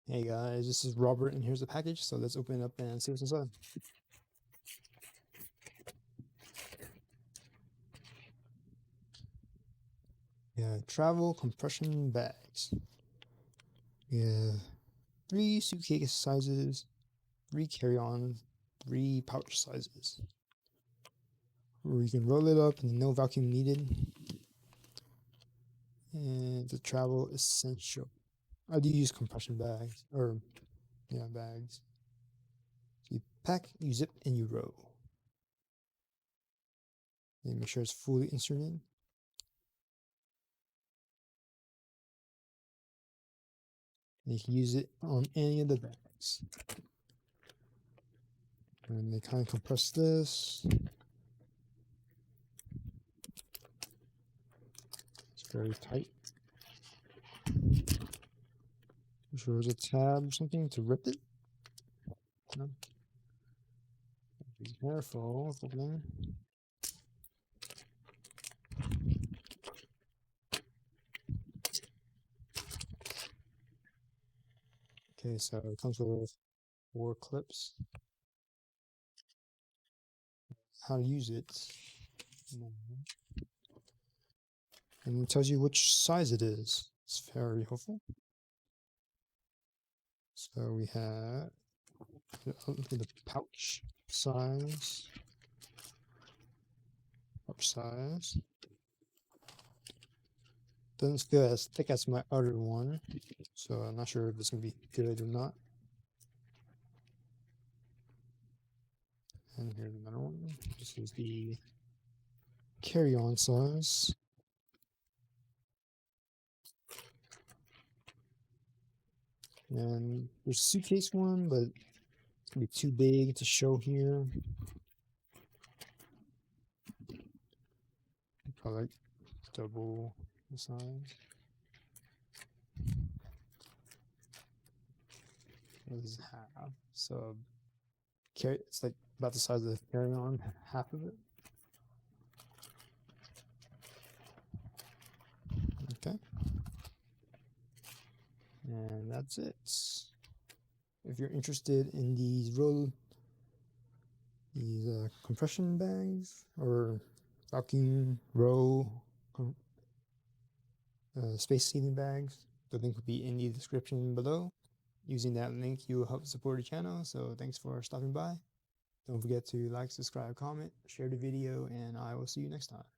Hey guys, this is Robert and here's the package, so let's open it up and see what's inside. Yeah, travel compression bags. Yeah, 3 suitcase sizes, 3 carry-on, 3 pouch sizes. Or you can roll it up and no vacuum needed. And the travel essential. I do use compression bags, or yeah, bags. You pack, you zip, and you roll. And make sure it's fully inserted. And you can use it on any of the bags. And they kind of compress this. It's very tight. I'm sure there's a tab or something to rip it. No. Be careful with the thing. Okay, so it comes with 4 clips. How to use it. And it tells you which size it is. It's very helpful. So we have the pouch size. Pouch size. Doesn't feel as thick as my other one, so I'm not sure if it's gonna be good or not. And here's another one. This is the carry-on size. And there's a suitcase one, but it's gonna be too big to show here. Probably like double the size. This is half. So it's like about the size of the carry-on, half of it. Okay. And that's it. If you're interested in these compression bags or vacuum roll space seating bags, the link will be in the description below. Using that link, you will help support the channel. So thanks for stopping by. Don't forget to like, subscribe, comment, share the video, and I will see you next time.